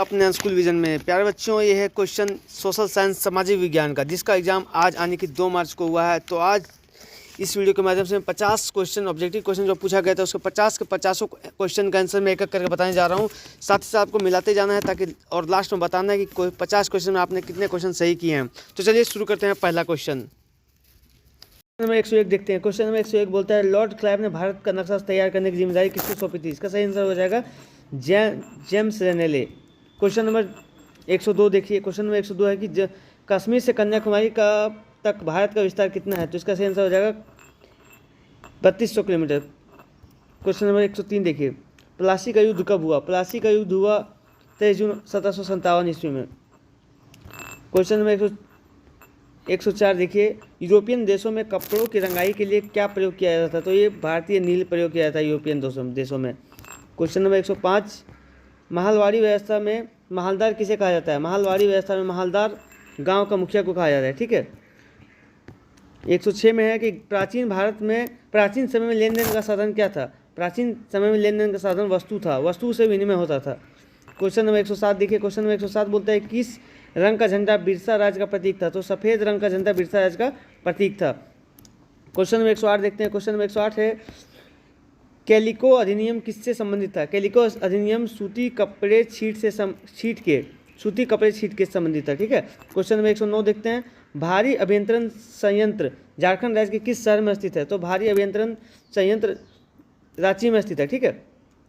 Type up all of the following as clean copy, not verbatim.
अपने school vision में प्यारे बच्चों, ये है क्वेश्चन सोशल साइंस सामाजिक विज्ञान का, जिसका एग्जाम आज आने की 2 मार्च को हुआ है। तो आज इस वीडियो के माध्यम से 50 क्वेश्चन ऑब्जेक्टिव क्वेश्चन जो पूछा गया था उसके 50 के 50 क्वेश्चन का आंसर मैं एक एक करके बताने जा रहा हूँ। साथ ही साथ आपको मिलाते जाना है ताकि और लास्ट में बताना है कि कोई 50 क्वेश्चन में आपने कितने क्वेश्चन सही किए हैं। तो चलिए शुरू करते हैं पहला क्वेश्चन नंबर 101 देखते हैं। क्वेश्चन नंबर 101 बोलता है, लॉर्ड क्लाइव ने भारत का नक्शा तैयार करने की जिम्मेदारी किसको सौंपी थी? इसका सही आंसर हो जाएगा जेम्स रेनेले। क्वेश्चन नंबर 102 देखिए। क्वेश्चन नंबर 102 है कि कश्मीर से कन्याकुमारी का तक भारत का विस्तार कितना है? तो इसका सही आंसर हो जाएगा 3200 किलोमीटर। क्वेश्चन नंबर 103 देखिए, प्लासी का युद्ध कब हुआ? प्लासी का युद्ध हुआ 23 जून 1757 ईस्वी में। क्वेश्चन नंबर 104 देखिए, यूरोपियन देशों में कपड़ों की रंगाई के लिए क्या प्रयोग किया जाता था? तो ये भारतीय नील प्रयोग किया जाता है यूरोपियन देशों में। क्वेश्चन नंबर 105, महलवाड़ी व्यवस्था में महलदार किसे कहा जाता है? महलवाड़ी व्यवस्था में महलदार गांव का मुखिया को कहा जाता है। ठीक है। 106 में है कि प्राचीन भारत में प्राचीन समय में लेन देन का साधन क्या था? प्राचीन समय में लेन देन का साधन वस्तु था, वस्तु से विनिमय होता था। क्वेश्चन नंबर 107 देखिए। क्वेश्चन नंबर 107 बोलता है, किस रंग का झंडा बिरसा राज का प्रतीक था? तो सफ़ेद रंग का झंडा बिरसा राज का प्रतीक था। क्वेश्चन नंबर 108 देखते हैं। क्वेश्चन नंबर 108 है, कैलिको अधिनियम किससे संबंधित था? कैलिको अधिनियम सूती कपड़े छीट के संबंधित था। ठीक है। क्वेश्चन नंबर 109 देखते हैं, भारी अभियंत्रण संयंत्र झारखंड राज्य के किस शहर में स्थित है? तो भारी अभियंत्रण संयंत्र रांची में स्थित है। ठीक है।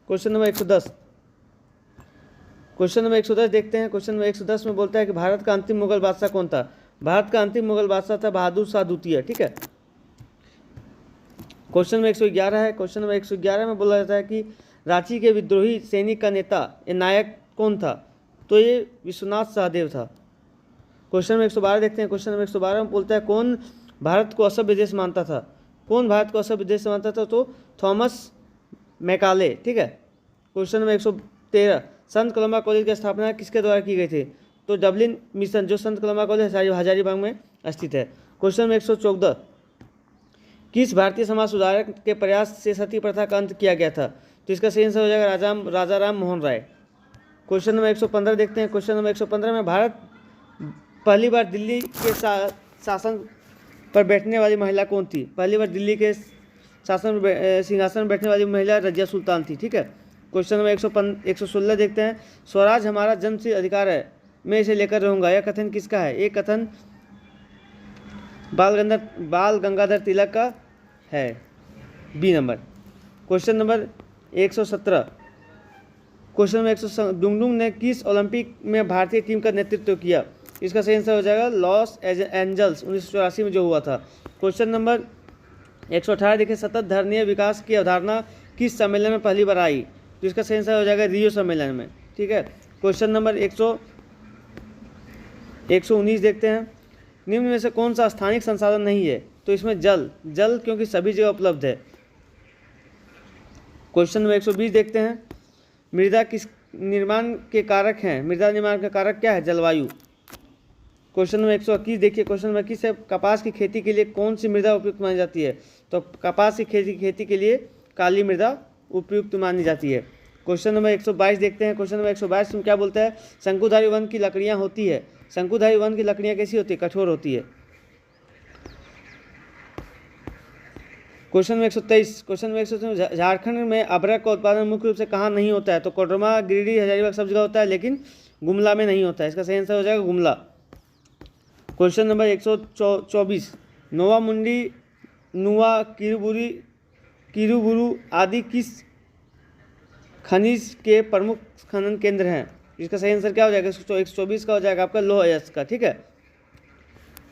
क्वेश्चन नंबर 110 देखते हैं। क्वेश्चन नंबर 110 में बोलता है कि भारत का अंतिम मुगल बादशाह कौन था? भारत का अंतिम मुगल बादशाह था बहादुर शाह द्वितीय। ठीक है। क्वेश्चन नंबर 111 है। क्वेश्चन नंबर 111 में बोला जाता है कि रांची के विद्रोही सैनिक का नेता या नायक कौन था? तो ये विश्वनाथ सहदेव था। क्वेश्चन नंबर 112 देखते हैं। क्वेश्चन नंबर 112 में बोलता है, कौन भारत को असभ्य देश मानता था? कौन भारत को असभ्य देश मानता था? तो थॉमस मैकाले। ठीक है। क्वेश्चन नंबर 113, संत कलमा कॉलेज की स्थापना किसके द्वारा की गई थी? तो डबलिन मिशन, जो संत कलमा कॉलेज हजारीबाग में स्थित है। क्वेश्चन नंबर 114, किस भारतीय समाज सुधारक के प्रयास से सती प्रथा का अंत किया गया था? तो इसका सही आंसर हो जाएगा राजा राम मोहन राय। क्वेश्चन नंबर 115 देखते हैं। क्वेश्चन नंबर 115 में भारत पहली बार दिल्ली के शासन पर बैठने वाली महिला कौन थी? पहली बार दिल्ली के सिंहासन पर बैठने वाली महिला रजिया सुल्तान थी। ठीक है। क्वेश्चन नंबर 116 देखते हैं, स्वराज हमारा जन्मसिद्ध अधिकार है, मैं इसे लेकर रहूँगा, यह कथन किसका है? ये कथन बाल गंगाधर तिलक का है, B number. Question number 117, Dungdung ने किस ओलंपिक में भारतीय टीम का नेतृत्व किया? इसका सही आंसर हो जाएगा लॉस एंजल्स 1984 में जो हुआ था। क्वेश्चन नंबर 118 देखिए, सतत धरणीय विकास की अवधारणा किस सम्मेलन में पहली बार आई? तो इसका सही आंसर हो जाएगा रियो सम्मेलन में। ठीक है। क्वेश्चन नंबर 119 देखते हैं, निम्न में से कौन सा स्थानिक संसाधन नहीं है? तो इसमें जल क्योंकि सभी जगह उपलब्ध है। क्वेश्चन नंबर 120 देखते हैं, मृदा किस निर्माण के कारक हैं? मृदा निर्माण का कारक क्या है? जलवायु। क्वेश्चन नंबर 121 देखिए। क्वेश्चन नंबर 21 है, कपास की खेती के लिए कौन सी मृदा उपयुक्त मानी जाती है? तो कपास की खेती के लिए काली मृदा उपयुक्त मानी जाती है। क्वेश्चन नंबर 122 देखते हैं। क्वेश्चन नंबर 122 में क्या बोलता है? शंकुधारी वन की लकड़ियाँ होती है, शंकुधारी वन की लकड़ियाँ कैसी होती है? कठोर होती है। क्वेश्चन नंबर 123, झारखंड में अबरक का उत्पादन मुख्य रूप से कहाँ नहीं होता है? तो कोडरमा, गिरिडीह, हजारीबाग सब जगह होता है, लेकिन गुमला में नहीं होता है। इसका सही आंसर हो जाएगा गुमला। क्वेश्चन नंबर 124, नोवा मुंडी, नुआ, किरुबुरु आदि किस खनिज के प्रमुख खनन केंद्र हैं? इसका सही आंसर क्या हो जाएगा? 124 का हो जाएगा आपका लौह अयस्क का। ठीक है।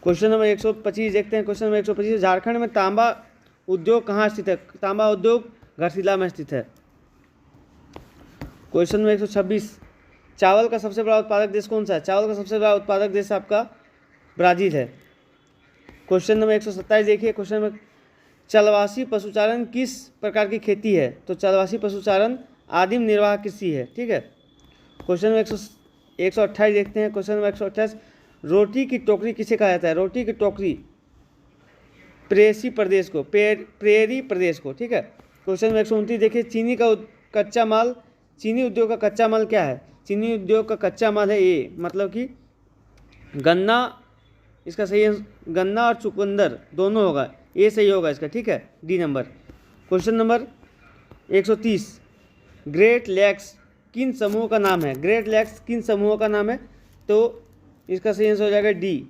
क्वेश्चन नंबर 125 देखते हैं। क्वेश्चन नंबर 125, झारखंड में तांबा उद्योग कहाँ स्थित है? तांबा उद्योग घरसिला में स्थित है। क्वेश्चन नंबर 126, चावल का सबसे बड़ा उत्पादक देश कौन सा है? चावल का सबसे बड़ा उत्पादक देश आपका ब्राज़ील है। क्वेश्चन नंबर 127 देखिए। क्वेश्चन नंबर, चलवासी पशुचारण किस प्रकार की खेती है? तो चलवासी पशुचारण आदिम निर्वाह कृषि है। ठीक है। क्वेश्चन नंबर 128 देखते हैं। क्वेश्चन नंबर 128, रोटी की टोकरी किसे कहा जाता है? रोटी की टोकरी प्रेरी प्रदेश को। ठीक है। क्वेश्चन नंबर 129 देखिए, चीनी उद्योग का कच्चा माल क्या है? चीनी उद्योग का कच्चा माल है ए, मतलब कि गन्ना, इसका सही है गन्ना और चुकंदर दोनों होगा, ए सही होगा इसका, ठीक है, D number. Question number 130, Great Lakes किन समूहों का नाम है? ग्रेट लेक्स किन समूहों का नाम है? तो इसका सही आंसर हो जाएगा डी,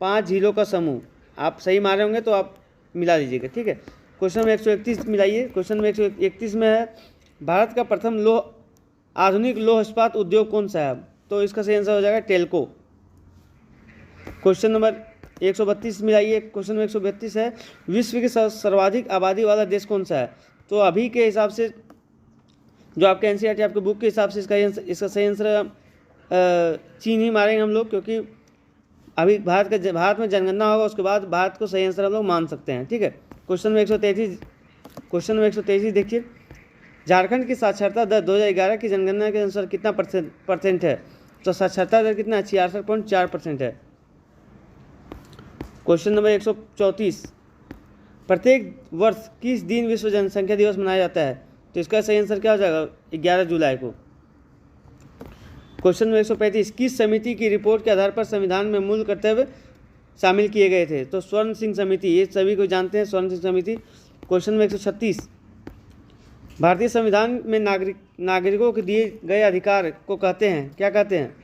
5 झीलों का समूह। आप सही मारे होंगे तो आप मिला लीजिएगा, ठीक है। Question number 131 मिलाइए। क्वेश्चन नंबर 131 में है भारत का प्रथम आधुनिक लौह इस्पात उद्योग कौन सा है? तो इसका सही आंसर हो जाएगा टेल्को। क्वेश्चन नंबर 132 मिलाइए। क्वेश्चन नंबर 132 है विश्व की सर्वाधिक आबादी वाला देश कौन सा है? तो अभी के हिसाब से जो आपके एनसीईआरटी आपके बुक के हिसाब से इसका सही आंसर चीन ही मारेंगे हम लोग, क्योंकि अभी भारत में जनगणना होगा, उसके बाद भारत को सही आंसर हम लोग मान सकते हैं, ठीक है। क्वेश्चन नंबर 133 देखिए, झारखंड की साक्षरता दर 2011 की जनगणना के अनुसार कितना परसेंट है? तो साक्षरता दर कितना है? 66.4% है। क्वेश्चन नंबर 134, प्रत्येक वर्ष किस दिन विश्व जनसंख्या दिवस मनाया जाता है? तो इसका सही आंसर क्या हो जाएगा? 11 जुलाई को। क्वेश्चन नंबर 135, किस समिति की रिपोर्ट के आधार पर संविधान में मूल कर्तव्य शामिल किए गए थे? तो स्वर्ण सिंह समिति, ये सभी को जानते हैं, स्वर्ण सिंह समिति। क्वेश्चन नंबर 136, भारतीय संविधान में नागरिकों को दिए गए अधिकार को कहते हैं, क्या कहते हैं?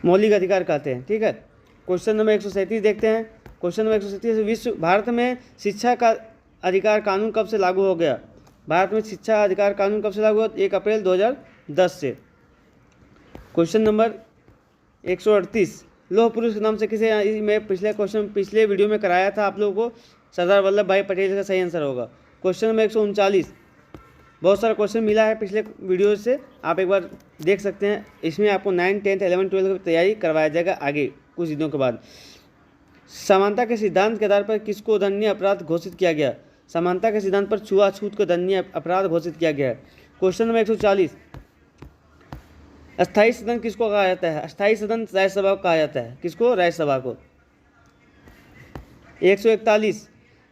मौलिक अधिकार कहते हैं, ठीक है। क्वेश्चन नंबर 137 देखते हैं। क्वेश्चन नंबर 137, भारत में शिक्षा का अधिकार कानून कब से लागू हो गया? भारत में शिक्षा अधिकार कानून कब से लागू हुआ? 1 अप्रैल 2010 से। क्वेश्चन नंबर 138, लौह पुरुष के नाम से किसे, मैं पिछले वीडियो में कराया था आप लोगों को, सरदार वल्लभ भाई पटेल का सही आंसर होगा। क्वेश्चन नंबर 139, बहुत सारा क्वेश्चन मिला है पिछले वीडियो से, आप एक बार देख सकते हैं। इसमें आपको 9, 10, 11, 12 की तैयारी करवाया जाएगा आगे कुछ दिनों के बाद। समानता के सिद्धांत के आधार पर किसको दंडनीय अपराध घोषित किया गया? समानता के सिद्धांत पर छुआछूत को दंडनीय अपराध घोषित किया गया है। क्वेश्चन नंबर 140, अस्थायी सदन किसको कहा जाता है? अस्थायी सदन राज्यसभा को कहा जाता है। किसको? राज्यसभा को। 141,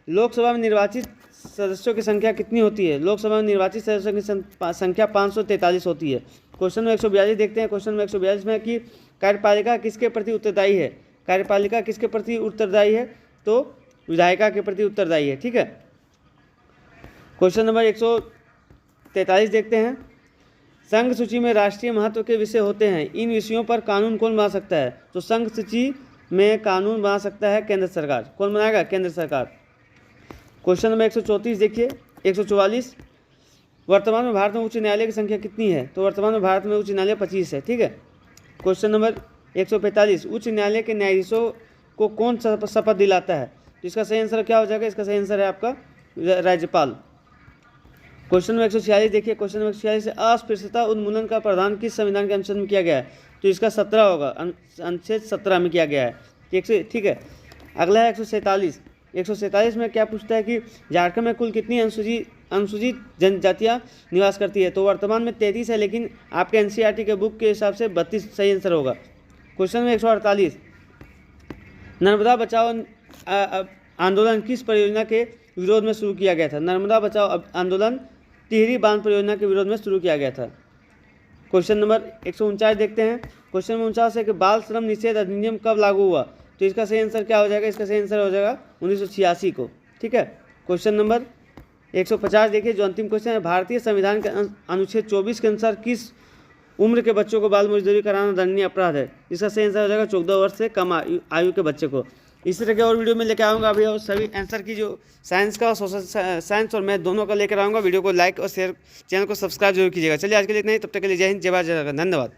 लोकसभा में निर्वाचित सदस्यों की संख्या कितनी होती है? लोकसभा में निर्वाचित सदस्यों की संख्या 543 होती है। क्वेश्चन नंबर 142 देखते हैं। क्वेश्चन नंबर 142 में कि कार्यपालिका किसके प्रति उत्तरदायी है? कार्यपालिका किसके प्रति उत्तरदायी है? तो विधायिका के प्रति उत्तरदायी है, ठीक है। क्वेश्चन नंबर 143 देखते हैं, संघ सूची में राष्ट्रीय महत्व के विषय होते हैं, इन विषयों पर कानून कौन बना सकता है? तो संघ सूची में कानून बना सकता है केंद्र सरकार। कौन बनाएगा? केंद्र सरकार। क्वेश्चन नंबर 134 देखिए। 144, वर्तमान में भारत में उच्च न्यायालय की संख्या कितनी है? तो वर्तमान में भारत में उच्च न्यायालय 25 है, ठीक है। क्वेश्चन नंबर 145, उच्च न्यायालय के न्यायाधीशों को कौन शपथ दिलाता है? तो इसका सही आंसर क्या हो जाएगा? इसका सही आंसर है आपका राज्यपाल। क्वेश्चन नंबर 146 देखिए। क्वेश्चन नंबर 146, अस्पृश्यता उन्मूलन का प्रावधान किस संविधान के अनुच्छेद में किया गया है? तो इसका 17 होगा, अनुच्छेद 17 में किया गया है, ठीक है। अगला है 147। 147 में क्या पूछता है कि झारखंड में कुल कितनी अनुसूचित जनजातियाँ निवास करती है? तो वर्तमान में 33 है, लेकिन आपके एनसीईआरटी के बुक के हिसाब से 32 सही आंसर होगा। क्वेश्चन नंबर 148, नर्मदा बचाओ आंदोलन किस परियोजना के विरोध में शुरू किया गया था? नर्मदा बचाओ आंदोलन टिहरी बांध परियोजना के विरोध में शुरू किया गया था। क्वेश्चन नंबर 149 देखते हैं। क्वेश्चन नंबर 49 है कि बाल श्रम निषेध अधिनियम कब लागू हुआ? तो इसका सही आंसर क्या हो जाएगा? इसका सही आंसर हो जाएगा 1986 को, ठीक है। क्वेश्चन नंबर 150 देखिए, जो अंतिम क्वेश्चन है, भारतीय संविधान के अनुच्छेद 24 के अनुसार किस उम्र के बच्चों को बाल मजदूरी कराना दंडनीय अपराध है? इसका सही आंसर हो जाएगा 14 वर्ष से कम आयु के बच्चे को। इसी तरह के और वीडियो में लेकर आऊँगा अभी, और सभी आंसर की जो साइंस का, सोशल साइंस और मैथ दोनों का लेकर आऊँगा। वीडियो को लाइक और शेयर, चैनल को सब्सक्राइब जरूर कीजिएगा। चलिए आज के लिए इतना ही, तब तक के लिए जय हिंद, जय भारत, जय भारत, धन्यवाद।